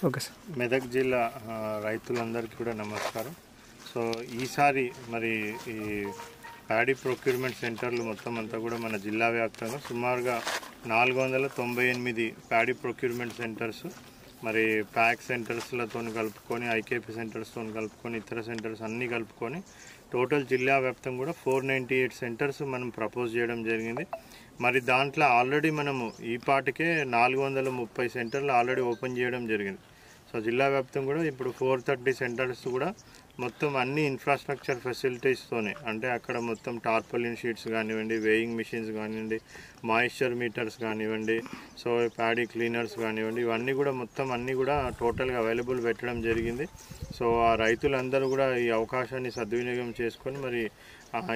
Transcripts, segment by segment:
Okay sir. Medak జిల్లా రైతులందరికీ కూడా నమస్కారం. సో ఈసారి మరి ఈ ప్యాడీ ప్రొక్యూర్మెంట్ సెంటర్లు మొత్తం అంతా కూడా మన జిల్లా వ్యాప్తంగా సుమారుగా 498 ప్యాడీ ప్రొక్యూర్మెంట్ సెంటర్స్, మరి ప్యాక్ సెంటర్స్లతో కలుపుకొని, ఐకేపీ సెంటర్స్తో కలుపుకొని, ఇతర సెంటర్స్ అన్నీ కలుపుకొని టోటల్ జిల్లా వ్యాప్తంగా కూడా 498 సెంటర్స్ మనం ప్రపోజ్ చేయడం జరిగింది. మరి దాంట్లో ఆల్రెడీ మనము ఈ పాటికే 430 సెంటర్లు ఆల్రెడీ ఓపెన్ చేయడం జరిగింది. సో జిల్లా వ్యాప్తంగా కూడా ఇప్పుడు 430 సెంటర్స్ కూడా మొత్తం అన్ని ఇన్ఫ్రాస్ట్రక్చర్ ఫెసిలిటీస్తోనే, అంటే అక్కడ మొత్తం టార్పాలిన్ షీట్స్ కానివ్వండి, వేయింగ్ మిషన్స్ కానివ్వండి, మాయిశ్చర్ మీటర్స్ కానివ్వండి, సో ప్యాడీ క్లీనర్స్ కానివ్వండి, ఇవన్నీ కూడా మొత్తం అన్నీ కూడా టోటల్గా అవైలబుల్ పెట్టడం జరిగింది. సో ఆ రైతులందరూ కూడా ఈ అవకాశాన్ని సద్వినియోగం చేసుకొని మరి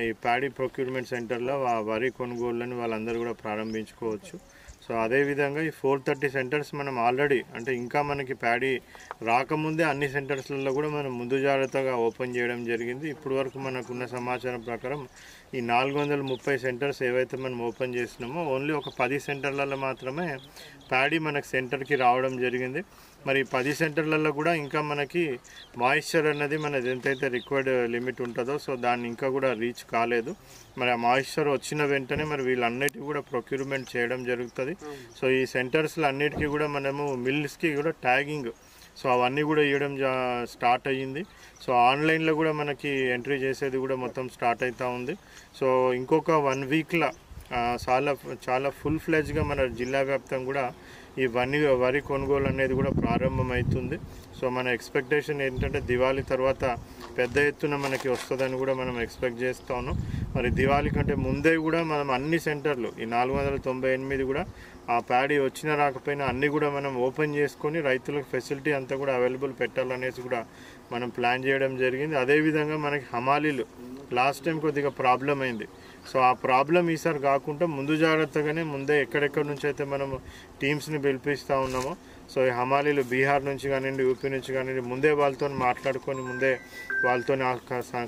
ఈ ప్యాడీ ప్రొక్యూర్మెంట్ సెంటర్లో వరి కొనుగోళ్ళని వాళ్ళందరూ కూడా ప్రారంభించుకోవచ్చు. సో అదేవిధంగా ఈ 430 సెంటర్స్ మనం ఆల్రెడీ, అంటే ఇంకా మనకి ప్యాడీ రాకముందే అన్ని సెంటర్స్లలో కూడా మనం ముందు జాగ్రత్తగా ఓపెన్ చేయడం జరిగింది. ఇప్పటి వరకు మనకున్న సమాచారం ప్రకారం ఈ 430 సెంటర్స్ ఏవైతే మనం ఓపెన్ చేసినామో ఓన్లీ ఒక 10 సెంటర్లలో మాత్రమే ప్యాడీ మనకు సెంటర్కి రావడం జరిగింది. మరి 10 సెంటర్లలో కూడా ఇంకా మనకి మాయిశ్చర్ అన్నది మనది ఎంతైతే రిక్వైర్డ్ లిమిట్ ఉంటుందో సో దాన్ని ఇంకా కూడా రీచ్ కాలేదు. మరి ఆ మాయిశ్చర్ వచ్చిన వెంటనే మరి వీళ్ళన్నిటికీ కూడా ప్రొక్యూర్మెంట్ చేయడం జరుగుతుంది. సో ఈ సెంటర్స్లో అన్నిటికీ కూడా మనము మిల్స్కి కూడా ట్యాగింగ్, సో అవన్నీ కూడా ఇవ్వడం స్టార్ట్ అయ్యింది. సో ఆన్లైన్లో కూడా మనకి ఎంట్రీ చేసేది కూడా మొత్తం స్టార్ట్ అవుతూ ఉంది. సో ఇంకొక 1 వీక్లో చాలా ఫుల్ ఫ్లెజ్గా మన జిల్లా వ్యాప్తంగా కూడా ఈ వరి కొనుగోలు అనేది కూడా ప్రారంభమవుతుంది. సో మన ఎక్స్పెక్టేషన్ ఏంటంటే దివాళీ తర్వాత పెద్ద ఎత్తున మనకి వస్తుందని కూడా మనం ఎక్స్పెక్ట్ చేస్తూ ఉన్నాం. మరి దివాళీ కంటే ముందే కూడా మనం అన్ని సెంటర్లు ఈ 498 కూడా ఆ ప్యాడీ వచ్చినా రాకపోయినా అన్నీ కూడా మనం ఓపెన్ చేసుకొని రైతులకు ఫెసిలిటీ అంతా కూడా అవైలబుల్ పెట్టాలనేసి కూడా మనం ప్లాన్ చేయడం జరిగింది. అదేవిధంగా మనకి హమాలీలు లాస్ట్ టైం కొద్దిగా ప్రాబ్లం అయింది. సో ఆ ప్రాబ్లం ఈసారి కాకుండా ముందు జాగ్రత్తగానే ముందే ఎక్కడెక్కడి నుంచి అయితే మనము టీమ్స్ని పిలిపిస్తూ ఉన్నామో సో ఈ హమాలీలు బీహార్ నుంచి కానివ్వండి, యూపీ నుంచి కానివ్వండి, ముందే వాళ్ళతో మాట్లాడుకొని ముందే వాళ్ళతో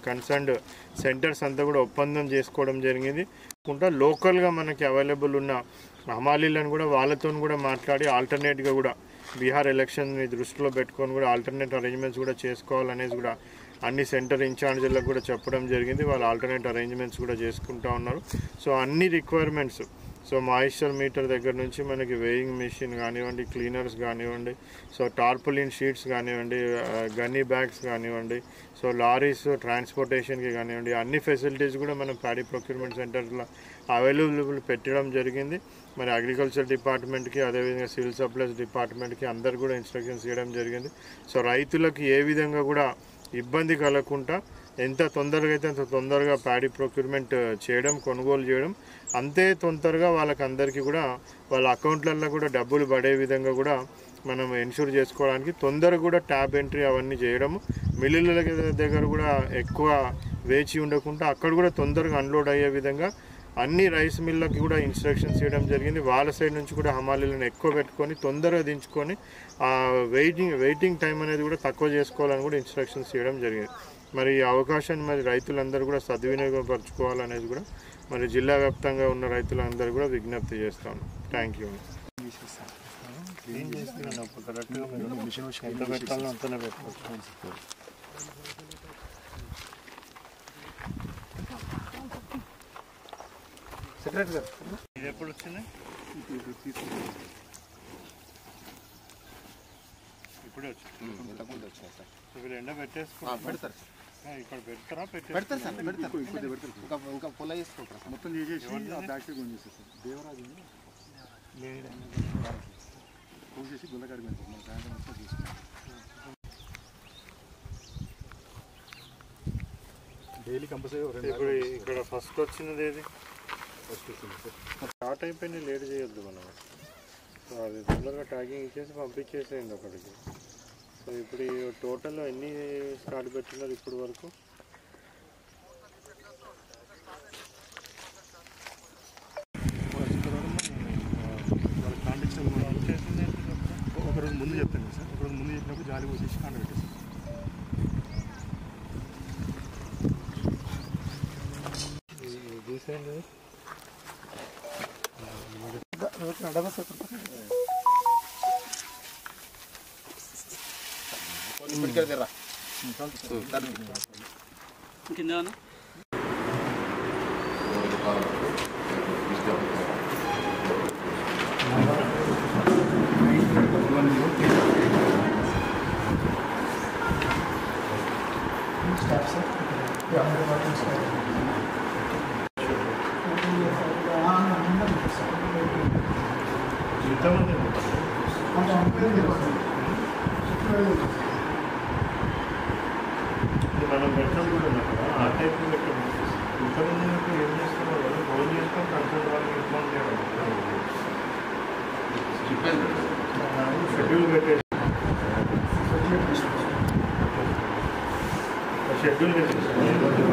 కన్సర్న్డ్ సెంటర్స్ అంతా కూడా ఒప్పందం చేసుకోవడం జరిగింది. లోకల్గా మనకి అవైలబుల్ ఉన్న హమాలీలను కూడా వాళ్ళతో కూడా మాట్లాడి ఆల్టర్నేట్గా కూడా బీహార్ ఎలక్షన్ని దృష్టిలో పెట్టుకొని కూడా ఆల్టర్నేట్ అరేంజ్మెంట్స్ కూడా చేసుకోవాలనేసి కూడా అన్ని సెంటర్ ఇన్ఛార్జీలకు కూడా చెప్పడం జరిగింది. వాళ్ళు ఆల్టర్నేట్ అరేంజ్మెంట్స్ కూడా చేసుకుంటూ ఉన్నారు. సో అన్ని రిక్వైర్మెంట్స్, సో మాయిశ్చర్ మీటర్ దగ్గర నుంచి మనకి వేయింగ్ మెషిన్ కానివ్వండి, క్లీనర్స్ కానివ్వండి, సో టార్పాలిన్ షీట్స్ కానివ్వండి, గన్నీ బ్యాగ్స్ కానివ్వండి, సో లారీస్ ట్రాన్స్పోర్టేషన్కి కానివ్వండి, అన్ని ఫెసిలిటీస్ కూడా మనం ప్యాడీ ప్రొక్యూర్మెంట్ సెంటర్లో అవైలబుల్ పెట్టడం జరిగింది. మరి అగ్రికల్చర్ డిపార్ట్మెంట్కి, అదేవిధంగా సివిల్ సప్లైస్ డిపార్ట్మెంట్కి అందరు కూడా ఇన్స్ట్రక్షన్స్ ఇవ్వడం జరిగింది. సో రైతులకు ఏ విధంగా కూడా ఇబ్బంది కలగకుండా ఎంత తొందరగా అయితే అంత తొందరగా ప్యాడీ ప్రొక్యూర్మెంట్ చేయడం, కొనుగోలు చేయడం, అంతే తొందరగా వాళ్ళకందరికీ కూడా వాళ్ళ అకౌంట్లలో కూడా డబ్బులు పడే విధంగా కూడా మనం ఎన్షూర్ చేసుకోవడానికి తొందరగా కూడా ట్యాబ్ ఎంట్రీ అవన్నీ చేయడము, మిల్లుల దగ్గర కూడా ఎక్కువ వేచి ఉండకుండా అక్కడ కూడా తొందరగా అన్లోడ్ అయ్యే విధంగా అన్ని రైస్ మిల్లకి కూడా ఇన్స్ట్రక్షన్స్ ఇవ్వడం జరిగింది. వాళ్ళ సైడ్ నుంచి కూడా హమాలీలను ఎక్కువ పెట్టుకొని తొందరగా దించుకొని వెయిటింగ్ టైం అనేది కూడా తక్కువ చేసుకోవాలని కూడా ఇన్స్ట్రక్షన్స్ ఇవ్వడం జరిగింది. మరి ఈ అవకాశాన్ని మరి రైతులందరూ కూడా సద్వినియోగపరచుకోవాలనేది కూడా మరి జిల్లా వ్యాప్తంగా ఉన్న రైతులందరూ కూడా విజ్ఞప్తి చేస్తాను. Thank you. ఎంత పెట్టాలో అంతనే పెట్టుకోవచ్చు. సెక్రటరీ గారు ఇది ఎప్పుడు వచ్చింది? ఇప్పుడే వచ్చింది సార్. వీళ్ళు ఎండ పెట్టేసుకుంటారు, పెడతారు ఇక్కడ పెడతారా? పెడతారు సార్, పెడతారు. ఇంకా పొల వేసుకుంటారు మొత్తం చేసేసి ఫ్యాక్టరీ కొని చేస్తారు సార్. దేవరాజు పూసేసి గుల్లకాడి పెడతారు. మన సాయంత్రం మొత్తం తీసుకుంటాం. Daily compulsory. ఇప్పుడు ఇక్కడ ఫస్ట్ వచ్చినది ఏది? స్టార్ట్ అయిపోయింది, లేట్ చేయొద్దు మనం. సో అది తొందరగా ట్యాగింగ్ ఇచ్చేసి పంపించేసేయండి అక్కడికి. సో ఇప్పుడు టోటల్ ఎన్ని స్టార్ట్ పెట్టినారు ఇప్పుడు వరకు? వాళ్ళ కాండిషన్ ఒకరోజు ముందు చెప్తాను సార్. ఒకరోజు ముందు చెప్పినప్పుడు జాలి పోసేసి కాండ పెట్టేస్తాను. తీసేయండి. మనం పెట్టడం కూడా ఉన్నప్పుడు ఆ టైప్ పెట్టడం ఇంతకుముందు ఏం చేస్తున్నారు వాళ్ళు ఫోన్ చేసుకొని కన్సల్ట్ వాళ్ళకి ఇన్ఫార్మ్ చేయడం షెడ్యూల్ పెట్టేసి షెడ్యూల్ పెట్టేసి